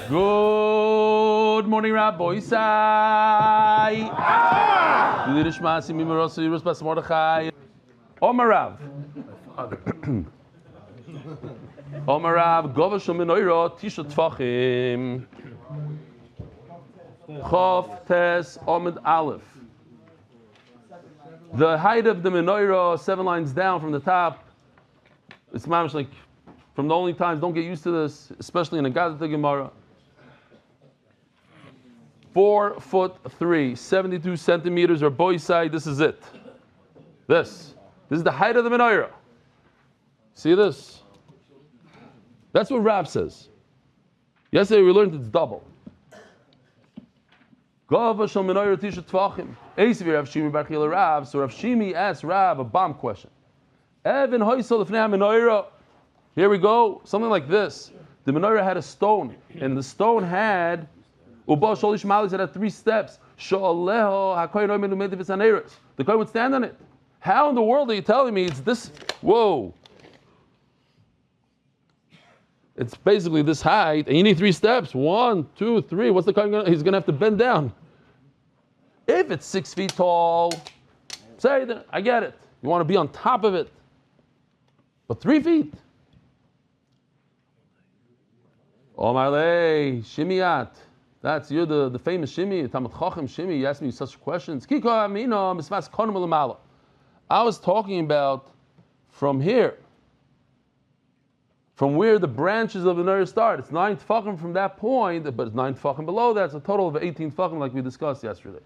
Good morning, Rabbi Isai. Omarav. Omarav, Govashal Menoira, Tisha Tfachim. Chof, Tes, Omid, Aleph. The height of the menorah, 7 lines down from the top, it's mamish like from the only times, don't get used to this, especially in a Gadata Gemara. 4'3", 72 centimeters, or boy side, this is it. This is the height of the menorah. See this? That's what Rav says. Yesterday we learned it's double. Gava shel menorah tisha tvachim. Eisiv Rav Shimi bar Chila Rav. So Rav Shimi asked Rav a bomb question. Evan hoysel lefnei menorah. Here we go. Something like this. The menorah had a stone, and the stone had uba sholish malis. It had 3 steps. Shoaleho hakoyin oimen umedivus aneres. The kohen would stand on it. How in the world are you telling me it's this? Whoa. It's basically this height, and you need 3 steps. 1, 2, 3. What's the kohen going to? He's going to have to bend down. If it's 6 feet tall, say that I get it. You want to be on top of it. But 3 feet. Omarle, Shimiyat. You're the famous Shimi, Talmud Chacham Shimi. You asked me such questions. I was talking about from here, from where the branches of the menorah start. It's 9 tefachim from that point, but it's 9 tefachim below that. It's a total of 18 tefachim, like we discussed yesterday.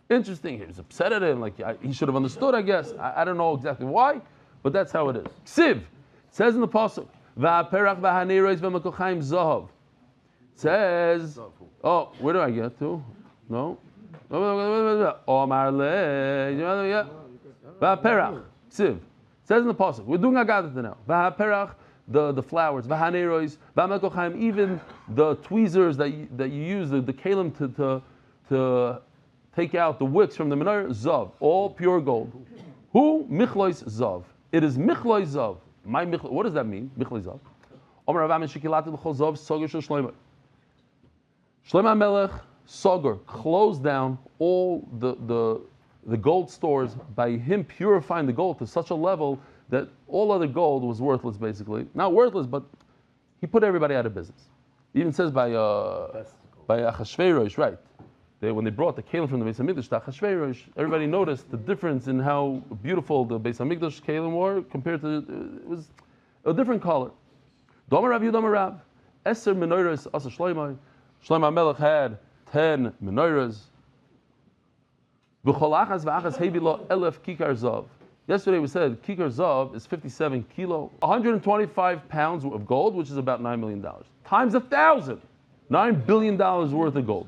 Interesting. He was upset at him, like he should have understood, I guess. I don't know exactly why, but that's how it is. Ksiv, it says in the pasuk, Va'perach v'hanerois v'mekochaim zahav. It says, oh, where do I get to? No. Omar le, Va'perach, Ksiv. It says in the pasuk, we're doing Agadata now. Va'perach, the flowers, v'hanerois, v'mekochaim, even the tweezers that you use, the kalim to take out the wicks from the menorah, zav, all pure gold. Who? Michlois zav. It is michlois zav. What does that mean? Michlois zav. Omer Rav Shekilati l'chol zav soger shel Shlomo. Shlomo Melech soger closed down all the gold stores by him purifying the gold to such a level that all other gold was worthless, basically. Not worthless, but he put everybody out of business. He even says by Achashverosh, right? When they brought the kalim from the Beis Hamikdash to Achashverosh, everybody noticed the difference in how beautiful the Beis Hamikdash kalim were compared to, it was a different color. Domer Rav Yudam Rav, Eser menorahs asa Shlomo. Shlomo Melech had 10 menorahs. V'chol achas v'achas hebi lo 1,000 kikar zav. Yesterday we said kikar zav is 57 kilo, 125 pounds of gold, which is about $9 million. Times 1,000, $9 billion worth of gold.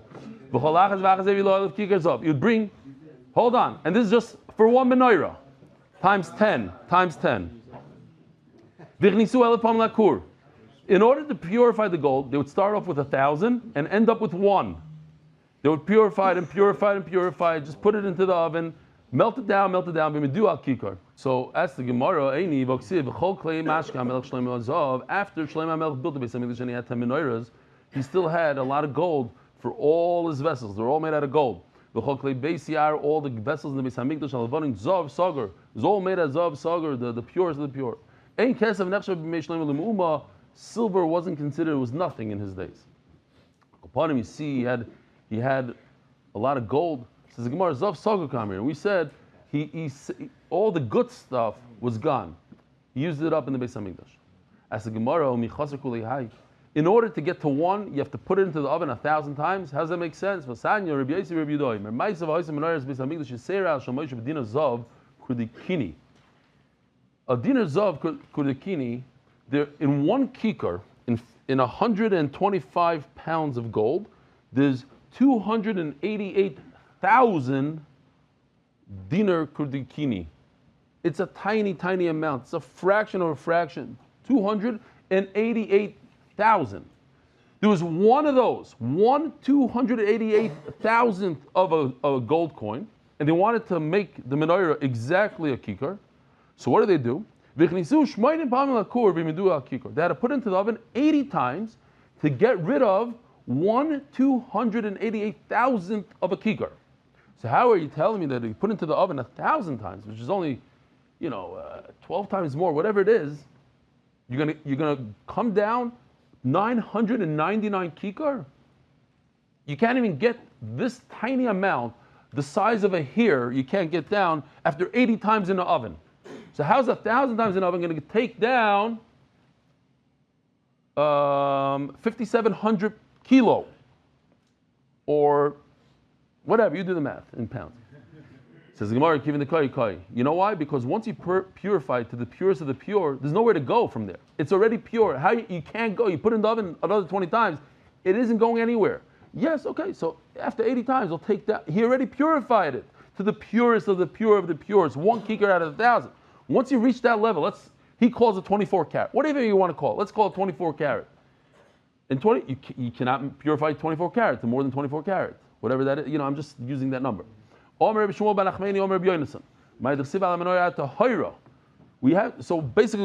You'd bring, hold on, and this is just for one menorah, times 10. In order to purify the gold, they would start off with 1,000 and end up with 1. They would purify it and purify it and purify it, just put it into the oven, melt it down, So as the Gemara, after Shlomo Melech built the Beis Hamikdash and he had 10 menorahs, he still had a lot of gold for all his vessels. They're all made out of gold. All the vessels in the Beis Hamikdash, zav sagar, is all made out of zav sagar, the purest of the pure. Silver wasn't considered, it was nothing in his days. Upon him, you see, he had a lot of gold. It says the Gemara, zav sagar come here. And we said all the good stuff was gone. He used it up in the Beis Hamikdash. As the Gemara, in order to get to 1, you have to put it into the oven 1,000 times. How does that make sense? A dinar zav kudikini, there in 1 kikar, in 125 pounds of gold, there's 288,000 dinar kudikini. It's a tiny, tiny amount. It's a fraction of a fraction. 288,000. There was one of those, 288,000th of a gold coin, and they wanted to make the menorah exactly a kikar. So what do? They had to put into the oven 80 times to get rid of 1/288,000th of a kikar. So how are you telling me that you put into the oven 1,000 times, which is only, 12 times more, whatever it is, you're gonna come down 999 kikar? You can't even get this tiny amount, the size of a hair, you can't get down after 80 times in the oven. So how's 1,000 times in the oven going to take down 5,700 kilo? Or whatever, you do the math in pounds. Says the Gemara, giving the kai. You know why? Because once you purify it to the purest of the pure, there's nowhere to go from there. It's already pure. How you can't go? You put it in the oven another 20 times, it isn't going anywhere. Yes, okay. So after 80 times, he'll take that. He already purified it to the purest of the pure of the pure. It's 1 kikar out of 1,000. Once you reach that level, he calls it 24 carat. Whatever you want to call it, let's call it 24 carat. In 20, you cannot purify 24 carat to more than 24 carat. Whatever that is, I'm just using that number. So basically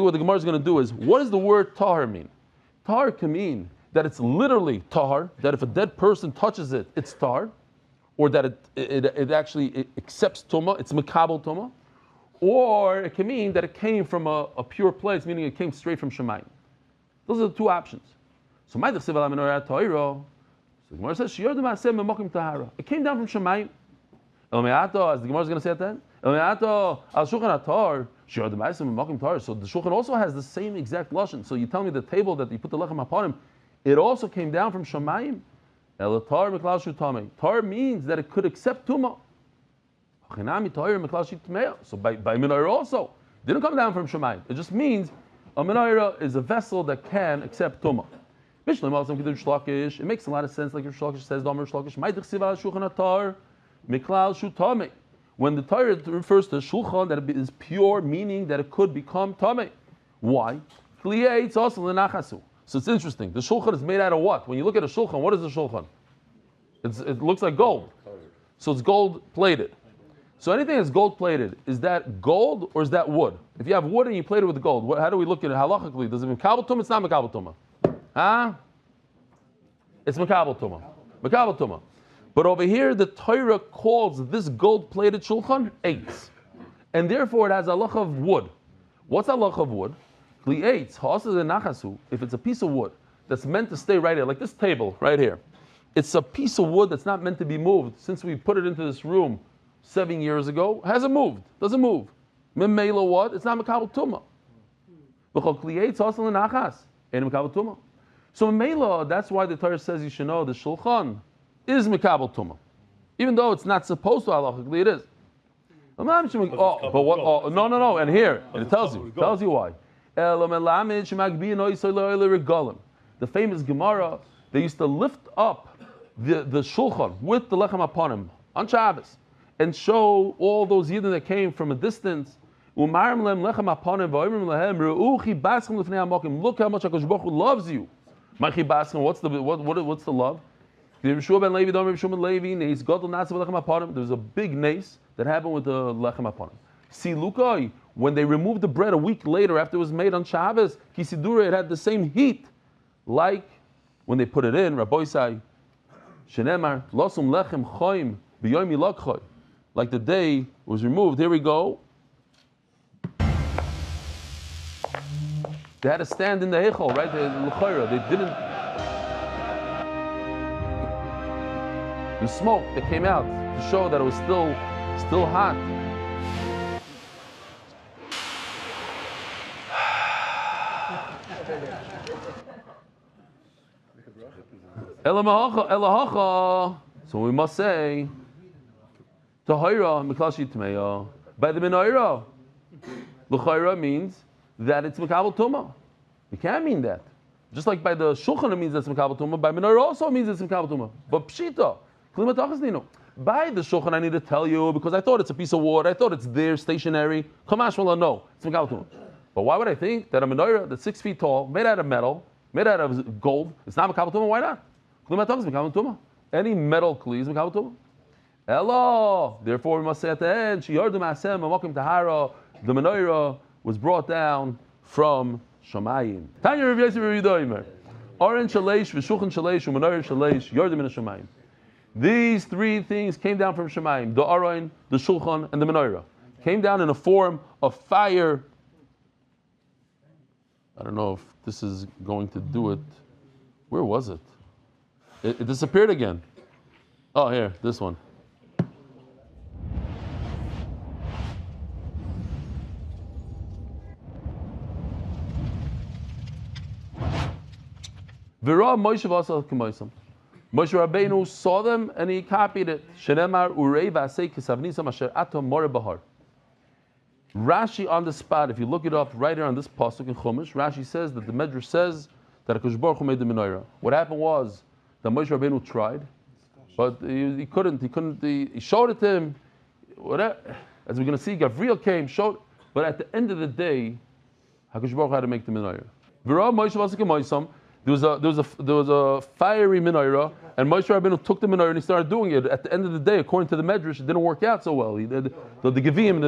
what the Gemara is going to do is, what does the word tahar mean? Tahar can mean that it's literally tahar, that if a dead person touches it, it's tahar, or that it actually accepts tumah, it's makabel tumah, or it can mean that it came from a pure place, meaning it came straight from Shemayim. Those are the two options. So the Gemara says, it came down from Shemayim. As the Gemara is going to say at that, so the Shulchan also has the same exact lashon. So you tell me the table that you put the lechem upon him, it also came down from Shemayim. Tar means that it could accept tumah. So by menorah also didn't come down from Shemayim. It just means a menorah is a vessel that can accept tumah. It makes a lot of sense, like your Shlakish says, when the Torah refers to shulchan, that it is pure, meaning that it could become tameh. Why? So it's interesting. The shulchan is made out of what? When you look at a shulchan, what is the shulchan? It looks like gold. So it's gold plated. So anything that's gold plated, is that gold or is that wood? If you have wood and you plate it with gold, how do we look at it halachically? Does it makabel tumah? It's not makabel tumah. Huh? It's makabel tumah. Makabel tumah. But over here, the Torah calls this gold-plated shulchan eitz, and therefore it has a halach of wood. What's a halach of wood? If it's a piece of wood that's meant to stay right here, like this table right here, it's a piece of wood that's not meant to be moved. Since we put it into this room 7 years ago, hasn't moved, doesn't move. Memela what? It's not makabel tumah. So memela, that's why the Torah says you should know the shulchan is mikabel tumah, even though it's not supposed to halachically, it is. But what? Oh, no, and here it tells you why. The famous Gemara, they used to lift up the shulchan with the lechem upon him on Shabbos and show all those yidden that came from a distance. Look how much HaKadosh Baruch Hu loves you. What's the love? There's a big nace that happened with the lechem upon him. See, Lukai, when they removed the bread a week later after it was made on Shabbos, Kisidura, it had the same heat like when they put it in. Rabbi Isai, Shenemar, Losum lechem choim b'yomi lakchoy. Like the day was removed. Here we go. They had to stand in the heichal, right? They didn't. The smoke that came out to show that it was still hot. So we must say, Tahira Miklashi Tmeya. By the Menorah, L'chayra means that it's Makabel Tumah. You can't mean that. Just like by the Shulchan it means that's Makabel Tumah, by Menorah also means it's Makabel Tumah. But Pshita, by the Shulchan I need to tell you because I thought it's a piece of wood, I thought it's there, stationary. Kamashmallah, no, it's Makabel Tumah. But why would I think that a menorah that's 6 feet tall, made out of metal, made out of gold, it's not Makabel Tumah? Why not? Any metal kli is Makabel Tumah. Hello. Therefore, we must say at the end, the menorah was brought down from Shamayim. Tanya Rav Yosef Rav Yehuda Omer, Aron Shalesh, V'Shulchan Shalesh, U'Menorah Shalesh, Yordim Min HaShamayim. These three things came down from Shamayim: the Aron, the Shulchan, and the Menorah. Came down in a form of fire. I don't know if this is going to do it. Where was it? It disappeared again. Oh, here, this one. Moshe Rabbeinu saw them and he copied it. Rashi on the spot, if you look it up right here on this pasuk in Chumash, Rashi says that the Medrash says that HaKadosh Baruch Hu made the menorah. What happened was that Moshe Rabbeinu tried, but he couldn't. He showed it to him. Whatever. As we're going to see, Gavriel came, showed, but at the end of the day, HaKadosh Baruch Hu had to make the menorah. There was a fiery menorah, and Moshe Rabbeinu took the menorah and he started doing it. At the end of the day, according to the Medrash, it didn't work out so well. He did the Gevim.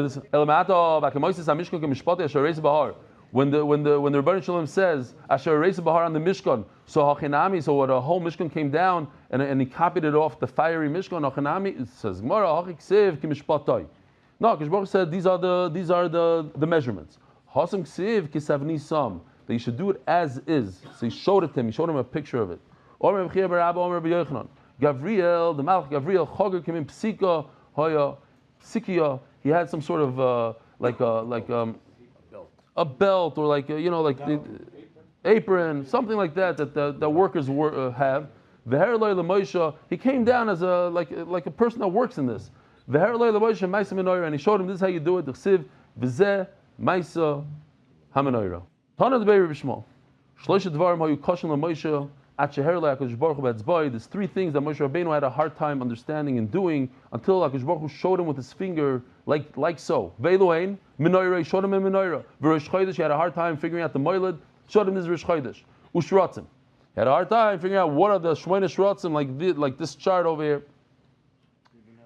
When the Rebbeinu Shalom says Asher Reisa Bahar on the Mishkan, so Hachinami, so what a whole Mishkan came down and he copied it off the fiery Mishkan. Hachinami, it says Gemara Hachiksiv Ki Mishpatay. No, Kadosh Baruch said these are the measurements. Hasam Ksiv Ki Savni Sam. That you should do it as is. So he showed it to him. He showed him a picture of it. Gavriel, the Malach Gavriel, Choger came in Psika, Hoya, Psikia. He had some sort of a belt or the apron, something like that the workers have. He came down as a person that works in this. And he showed him this is how you do it. Tana the Be'er B'Shmal. Shlosh Dvarim Hayu Koshin LaMoshe At Sheher LaHakadosh Baruch Hu B'Etzbai. There's three things that Moshe Rabbeinu had a hard time understanding and doing until HaKadosh Baruch Hu showed him with his finger like so. Ve'elohein Menorah, he showed him a menorah. V'Rosh Chodesh, he had a hard time figuring out the Moiled, showed him this Rosh Chodesh. Ushratzim, he had a hard time figuring out what are the Shmoyne Shratzim like this chart over here.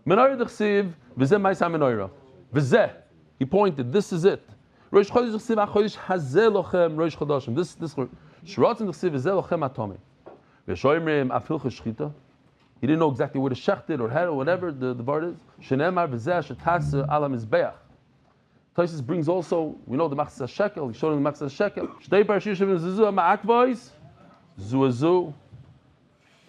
Menorah D'chsiv V'zeh Ma'isa Menorah. V'zeh, he pointed, this is it. Rosh Chodesh D'chsiv HaChodesh Hazeh Lochem Rosh Chodashim. This Shratzim D'chsiv V'zeh Lochem Atomim. V'shoymrim Afil Cheshchita. He didn't know exactly where to shecht it or head or whatever the word is. Shenemar V'zeh Shetase Ala Mizbeach. Taisus brings also, we know the Machzah Shekel, he showed him the Machzah Shekel. Shtei Parashiyos Shavim Zuzua Ma'akvois, Zuazu.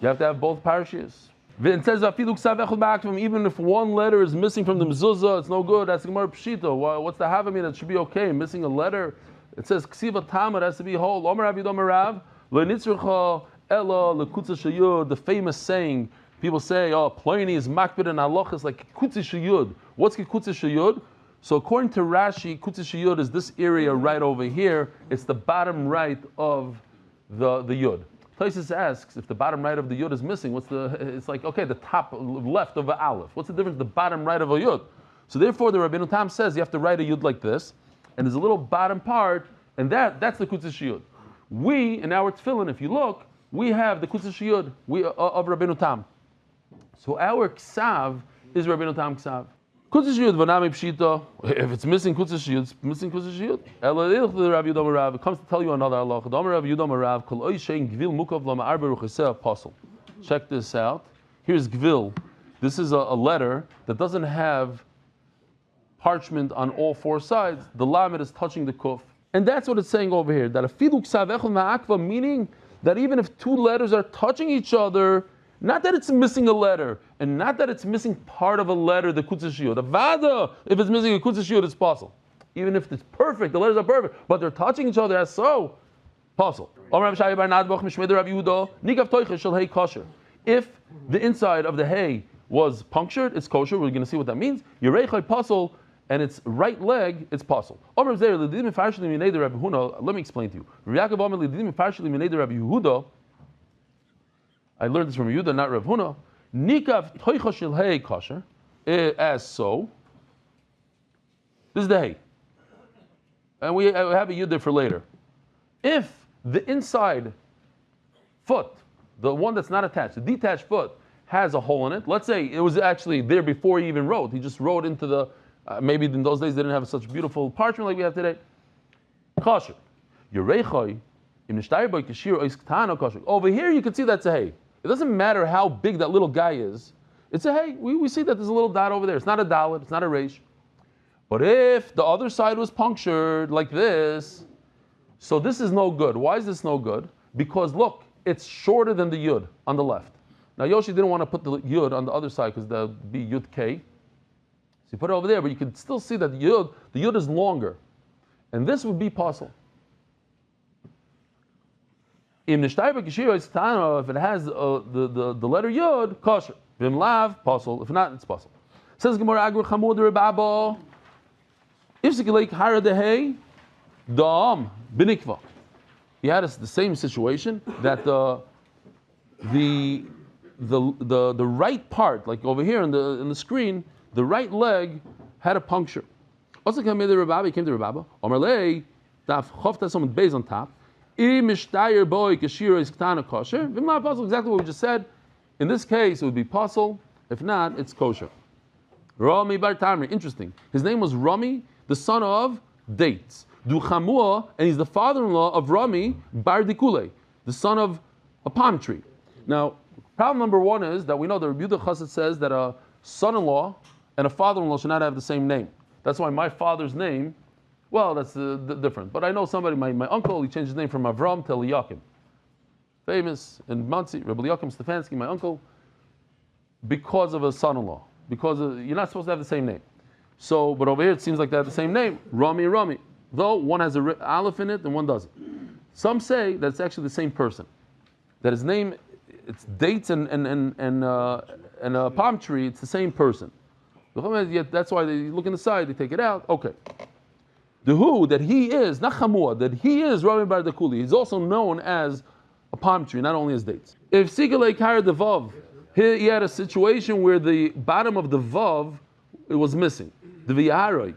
You have to have both parashiyos. It says, even if one letter is missing from the mezuzah, it's no good. That's the Gemara Pshita. What's the havamina? That should be okay. Missing a letter. It says, Ksiva Tamar has to be whole. Omer Avid Omer Rav, Lo Nitzrucha Ella Lekutza Shayud, the famous saying, people say, oh, Pliny is makbid and halachas like Kutzi Shayud. What's Kutzi Shayud? So according to Rashi, Kutzi Shayud is this area right over here. It's the bottom right of the Yud. Taisus asks, if the bottom right of the Yud is missing, it's like, okay, the top left of an Aleph. What's the difference, the bottom right of a Yud? So therefore, the Rabbeinu Tam says you have to write a Yud like this, and there's a little bottom part, and that's the Kutzi Shayud. We, in our Tefillin, if you look, we have the Kutzi Shayud of Rabbeinu Tam. So our Ksav is Rabbeinu Tam Ksav. Kutzi Shayud v'nami pshita. If it's missing Kutzi Shayud, it's missing Kutzi Shayud. It comes to tell you another halacha. Check this out. Here's Gvil. This is a letter that doesn't have parchment on all four sides. The lamed is touching the kuf. And that's what it's saying over here. That afilu ksav echad ma'akva, meaning that even if two letters are touching each other, not that it's missing a letter, and not that it's missing part of a letter, the Kutzi Shayud. Avada, if it's missing a Kutzi Shayud, it's possible. Even if it's perfect, the letters are perfect, but they're touching each other as so, possible. If the inside of the hay was punctured, it's kosher. We're going to see what that means. Yerechai pasul, and its right leg, it's pasul. Let me explain to you. I learned this from Yehuda, not Rav Huna. Nikav toicha shel hay kosher, as so. This is the hay, and we have a Yehuda for later. If the inside foot, the one that's not attached, the detached foot, has a hole in it. Let's say it was actually there before he even wrote. He just wrote into the. Maybe in those days they didn't have such beautiful parchment like we have today. kosher. Yerechoi, im nishtayir boy kashir ois ktana kosher. Over here you can see that's a hay. It doesn't matter how big that little guy is. It's a hay. We see that there's a little dot over there. It's not a dalet, it's not a reish. But if the other side was punctured like this, so this is no good. Why is this no good? Because look, it's shorter than the yud on the left. Now Yoshi didn't want to put the yud on the other side because that would be yud k. So you put it over there, but you can still see that the yud is longer. And this would be possible. If it has the letter yud, kosher. Vim lav, possible. If not, it's possible. Says Gemara Agro Chamud Rebabo. If Sikilek Hara Dehei, Da'am, Binikva. He had the same situation that the right part, like over here in the screen, the right leg had a puncture. Also came to Rebabo, he came to Rebabo. Omerlei, Daf Chofta someone base on top. Imishtayer boy Kashira is Ktana kosher. Vim lav, possible, exactly what we just said. In this case, it would be possible. If not, it's kosher. Rami bar Tamri, interesting. His name was Rami, the son of dates. Du Chamua, and he's the father-in-law of Rami bar Dikule, the son of a palm tree. Now, problem number one is that we know the Rebbe Yehuda Chassid says that a son-in-law and a father-in-law should not have the same name. That's why my father's name, well, that's different. But I know somebody, my uncle, he changed his name from Avram to Eliakim. Famous in Monsey, Rebbe Eliakim Stefansky, my uncle, because of a son-in-law. Because you're not supposed to have the same name. So, but over here it seems like they have the same name, Rami and Rami. Though one has a aleph in it and one doesn't. Some say that it's actually the same person. That his name, it's dates and a palm tree, it's the same person. That's why they look in the side, they take it out. Okay. The who, that he is, not Chamua, that he is Rami bar Dakuli. He's also known as a palm tree, not only as dates. If Sigalei Kara the Vav, here he had a situation where the bottom of the Vav, it was missing. The V'yaharoi,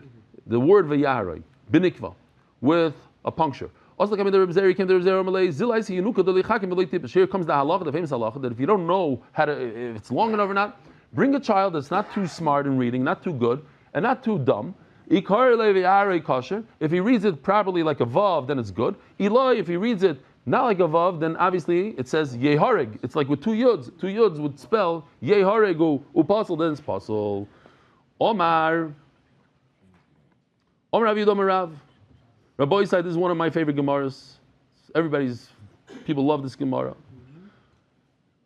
the word V'yaharoi, Binikva, with a puncture. Also came the Reb Zeri, came the Reb Zeri Malay, Zilai si Yenuka Deli Chakim B'lei Tipish. Here comes the halacha, the famous halacha, that if you don't know if it's long enough or not, bring a child that's not too smart in reading, not too good, and not too dumb. If he reads it properly like a Vav, then it's good. Eloi, if he reads it not like a Vav, then obviously it says Yehareg. It's like with two Yuds. Two Yuds would spell Yehareg Upasal, then it's Pasal. Omar Rav Yudom Rav. Rabbi said this is one of my favorite Gemaras. People love this Gemara.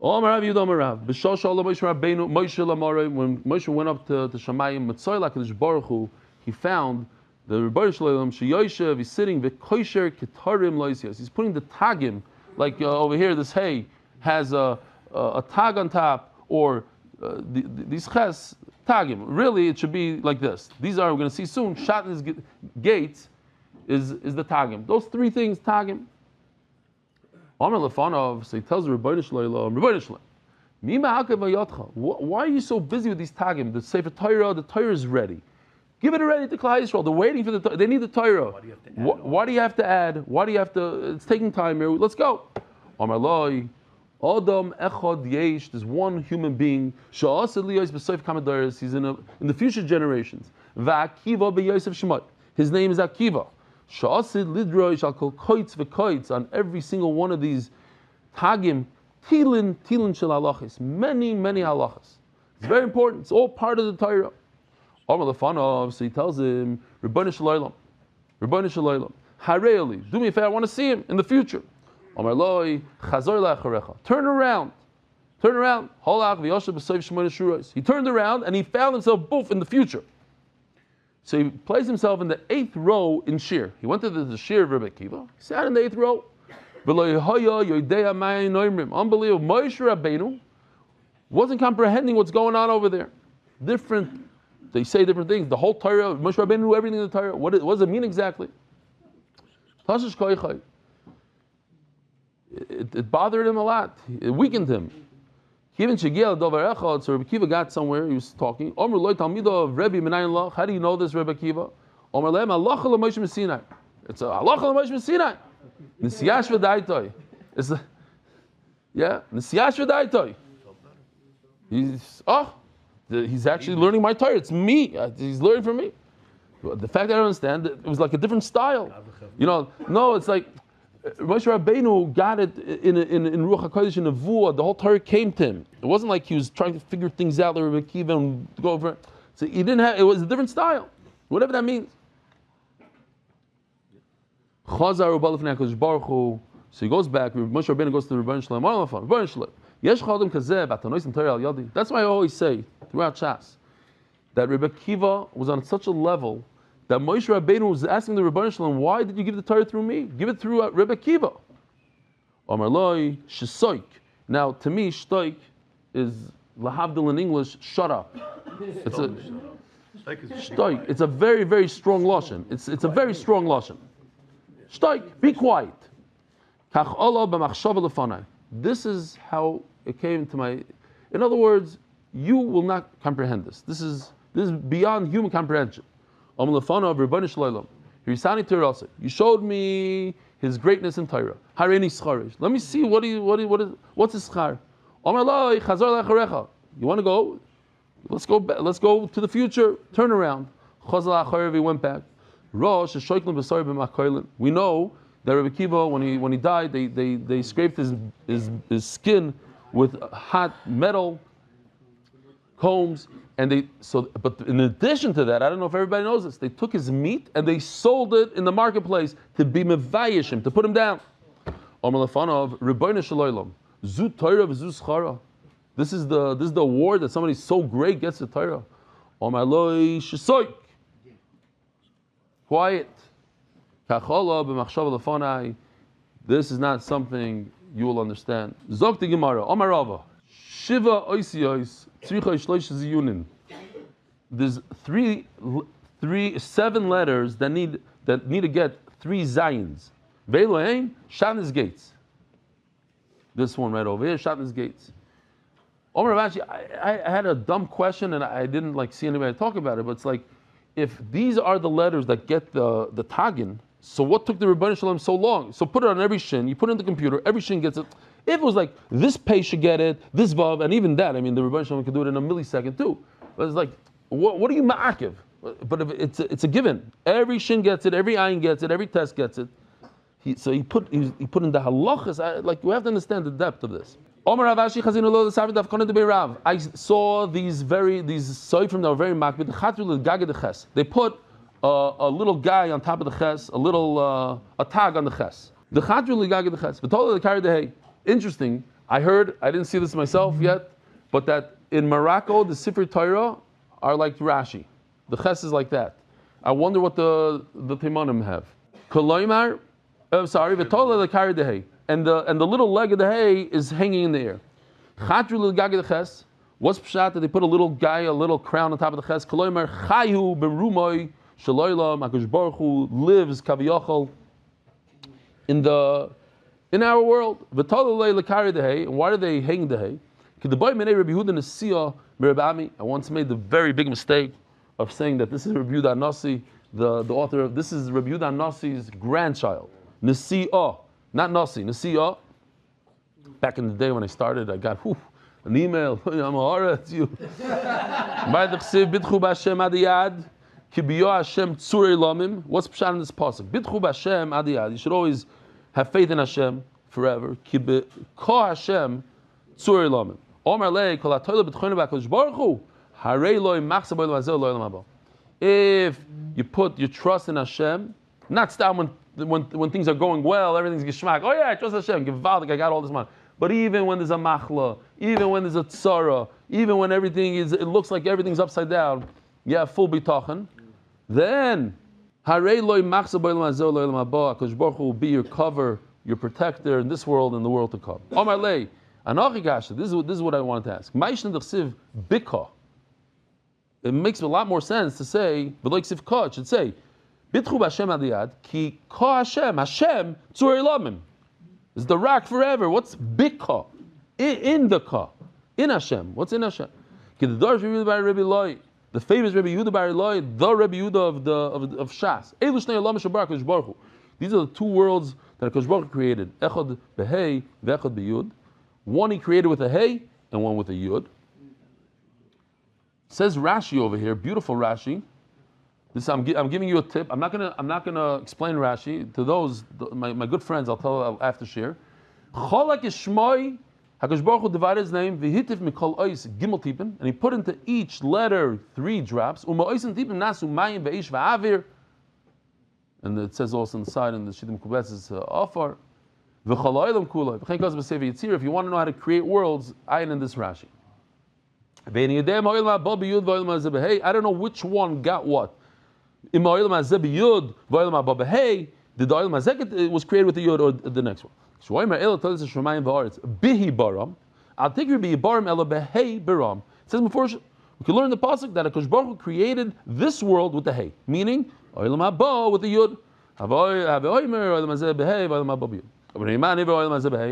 Omar Rav Yudom Rav. B'shosha Allah Moshe Rabbeinu Moshe Lamare. When Moshe went up to Shamayim, Mitzvah HaKadosh Baruch Hu, he found the Rebbeinu Shalom Sheyoshev. He's sitting v'koisher ketarim loisios. He's putting the tagim, like over here. This hay has a tag on top, or these ches tagim. Really, it should be like this. These are, we're going to see soon. Shatnez gates is the tagim. Those three things tagim. Amar lefanov. So he tells the Rebbeinu Shalom, Rebbeinu Shalom, Mima hakav vayotcha. Why are you so busy with these tagim? The Sefer Torah, the Torah is ready. Give it already to Klal Yisrael. They're waiting for they need the Torah. Why do you have to add? Why do you have to? It's taking time here. Let's go. Amar loi, Adam echad yesh. There's one human being. Sha'ased liyos b'soif kamadaris. He's in the future generations. Va'akiva b'yosef shemot. His name is Akiva. Sha'ased lidroi shal kol koitz v'koitz. On every single one of these tagim, tilin shel halachas. Many halachas. It's very important. It's all part of the Torah. So he tells him, Rebbeinu Shalom, Hareili, do me a favor, I want to see him in the future. Amar loi, Chazarah le'acharecha. Turn around. Holach v'yoshev b'soif shmoyne shuros. He turned around and he found himself both in the future. So he placed himself in the 8th row in Shir. He went to the Shir of Rebbe Akiva. He sat in the 8th row. Unbelievable. Moshe Rabbeinu wasn't comprehending what's going on over there. They say different things. The whole Torah, Moshe Rabbeinu knew everything in the Torah. What does it mean exactly? It bothered him a lot. It weakened him. So Rebbe Kiva got somewhere, he was talking. How do you know this, Rebbe Kiva? It's a halacha l'Moshe Sinai. Nesiyash v'daitoi. Nesiyash v'daitoi. He's actually learning my Torah. It's me. He's learning from me. The fact that I don't understand, it was like a different style. No, it's like Moshe Rabbeinu got it in Ruach HaKodesh in Nevuah. The whole Torah came to him. It wasn't like he was trying to figure things out like Rebbe Akiva and go over it. So he didn't have. It was a different style, whatever that means. Chazarah u'balef ne'akadosh baruch hu. So he goes back. Moshe Rabbeinu goes to the Rebbeinu Shalom. Rebbeinu Shalom. Yesh chadam kazeh b'atanois and Torah al yadi. That's why I always say throughout Shas that Rebbe Akiva was on such a level that Moshe Rabbeinu was asking the Rebbeinu Shalom, why did you give the Torah through me? Give it through Rebbe Akiva. Amar loi shesoik. Now, to me, shtoik is lahavdil in English, shut up. It's a shtoik. It's a very, very strong lashon. It's a very strong lashon. Shtoik, be quiet. Kach ola b'machshava lefanai. This is how it came to my. In other words, you will not comprehend this. This is beyond human comprehension. You showed me his greatness in Torah. Let me see what's his schar. You want to go? Let's go to the future. Turn around. He went back. We know that Rebbe Akiva, when he died, they scraped his skin with hot metal combs, but in addition to that, I don't know if everybody knows this, they took his meat and they sold it in the marketplace to be mevayish him, to put him down. This is the award that somebody so great gets to Torah. Quiet. This is not something you will understand. Zok the Gemara, Omar Rava, Shiva Oisiyos, Tzricha Shloish Ziyunin. There's seven letters that need to get 3 zayins. Veilohein, Shatnez Gates. This one right over here, Shatnez Gates. Omar Ravashi, I had a dumb question and I didn't see anybody talk about it, but it's like, if these are the letters that get the tagin, so what took the Rebbeinu Shalom so long? So put it on every shin, you put it in the computer, every shin gets it. If it was like, this pay should get it, this vav, and even that, the Rebbeinu Shalom could do it in a millisecond too. But it's like, what are you ma'akiv? But if it's a given. Every shin gets it, every ayin gets it, every test gets it. He put in the halachas, you have to understand the depth of this. I saw these soifrim that were very makbid. They put a little guy on top of the ches, a tag on the ches. The chadru l'gaged ches. But totally carried the hay. Interesting. I didn't see this myself yet, but that in Morocco the Sefer Torah are like Rashi. The ches is like that. I wonder what the Teimanim have. Koloimar, v'totally carried the hay. And the little leg of the hay is hanging in the air. Chadru l'gaged ches. What's pshat that they put a little crown on top of the ches? Koloimar chayu berumoi shaloylam HaKadosh Baruch Hu lives kaviyachol in our world. V'tolei l'kari the hay. And why do they hang the hay? I once made the very big mistake of saying that this is Rabbi Yehuda Nasi, the author of this is Rabbi Yehuda Nasi's grandchild. Nasi'ah, not Nasi, Nasi'ah. Back in the day when I started, I got an email. I'm a it's you. Bidchu b'Hashem adiyad, kibiyo Hashem tzurei lamim. What's pshat in this pasuk? Bidchu b'Hashem adiyad. You should always have faith in Hashem forever. Kibiyo Hashem tzurei lamim. Omar lei kol hatoyle b'tchoinu b'HaKadosh Baruch Hu. Harei loy machsa b'olam hazeh loy olam haba. If you put your trust in Hashem, not stop when things are going well, everything's geshmak. Oh yeah, I trust Hashem. Givaldik, I got all this money. But even when there's a machla, even when there's a tzara, even when it looks like everything's upside down, you have full bitachon. Then, Harei loy machsa b'olam hazeh loy olam haba. HaKadosh Baruch Hu will be your cover, your protector in this world and the world to come. Omar lei, anachi gasha. This is what I wanted to ask. Ma'ishn d'chsiv bika. It makes a lot more sense to say, but like Sivka, it should say, Bitchu b'Hashem adiyad, ki ka Hashem, Hashem tzurei lamim. It's the rock forever. What's bika? In the ka. In Hashem. What's in Hashem? Ki the Darsh Rebbe Yehuda bar Rebbe Eloi, the famous Rebbe Yehuda bar Eloi, the Rebbe Yehuda of Shas. Elu shnei olam shabar HaKadosh Baruch Hu. These are the two worlds that HaKadosh Baruch Hu created. Echad b'hei, v'echad b'yud. One he created with a hey, and one with a yud. Says Rashi over here, beautiful Rashi. This I'm giving you a tip. I'm not gonna explain Rashi to those my good friends. I'll tell after share. Cholak Ishmoi, Hakadosh Baruch Hu divided his name v'hitif mikol ois gimel tipim, and he put into each letter 3 drops. Uma oisin tipim nasu mayim ve'ish va'avir, and it says also inside in the Shittim Kubetz is Afar v'chol oilam kulay. V'chein kaz b'sevi yitzir. If you want to know how to create worlds, ayin in this Rashi. I don't know which one got what. Did the oil mazeket was created with the yud or the next one? It says before we can learn the pasuk that Hakadosh Baruch Hu created this world with the hay, meaning oil with the yud.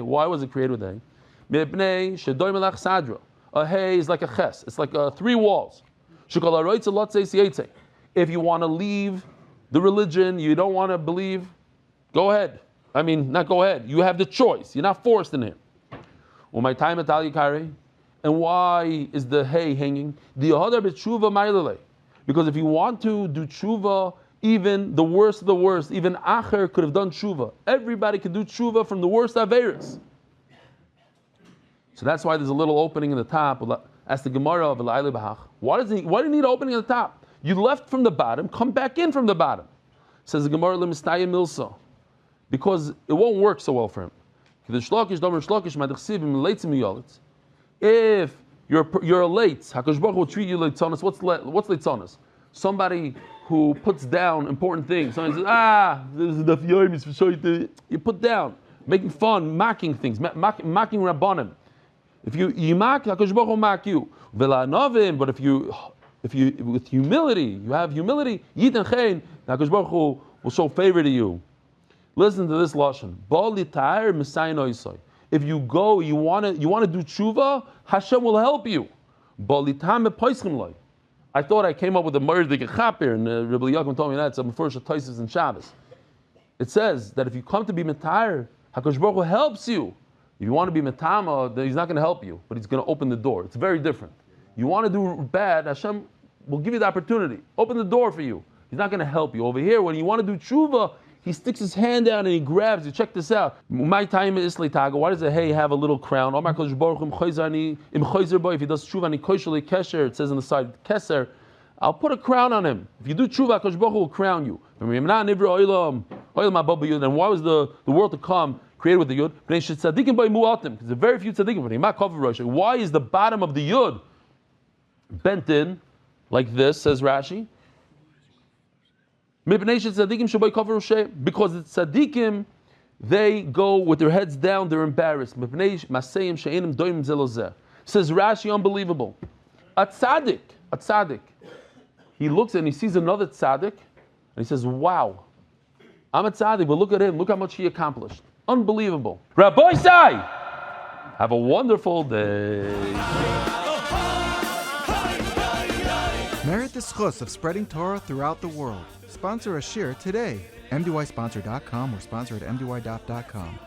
Why was it created with the hay? A hay is like a ches. It's like 3 walls. If you want to leave the religion, you don't want to believe, go ahead. I mean, not go ahead. You have the choice. You're not forced in here. And why is the hay hanging? Because if you want to do tshuva, even the worst of the worst, even Acher could have done tshuva. Everybody could do tshuva from the worst averis. So that's why there's a little opening in the top. Ask the Gemara of Eli Bahach. Why do you need an opening at the top? You left from the bottom, come back in from the bottom. Says the Gemara Lemistaya Milsa. Because it won't work so well for him. If you're late, Hakadosh Baruch Hu will treat you like tzonos. What's leitzonos? Somebody who puts down important things. Somebody says, this is the Yomi for sure. You put down, making fun, mocking things, mocking Rabbanim. If you mock, Hakadosh Baruch Hu mock you. But if you with humility, you have humility, Yitan Chen, Hakadosh Baruch Hu will show favor to you. Listen to this lashon. If you go, you want to do tshuva, Hashem will help you. I thought I came up with a murder chaper, and Rabbi Yaakov told me that. It's first Taisus and Shabbos. It says that if you come to be metayr, Hakadosh Baruch Hu helps you. If you want to be metama, then He's not going to help you, but He's going to open the door. It's very different. You want to do bad, Hashem will give you the opportunity. Open the door for you. He's not going to help you. Over here, when you want to do tshuva, He sticks His hand down and He grabs you. Check this out. My time is Islay. Why does the hay have a little crown? If he does tshuva and he kosheli kesher, it says on the side, keser, I'll put a crown on him. If you do tshuva, Hakadosh Baruch Hu will crown you. Then why was the world to come created with the yud? Because there are very few tzaddikim. Why is the bottom of the yud bent in like this, says Rashi? Because the tzaddikim, they go with their heads down, they're embarrassed. Says Rashi, unbelievable. A tzaddik, he looks and he sees another tzaddik, and he says, wow, I'm a tzaddik, but look at him, look how much he accomplished. Unbelievable. Rabbi Sai, have a wonderful day. Merit the schus of spreading Torah throughout the world. Sponsor a shir today. MDYsponsor.com or sponsor at MDY.com.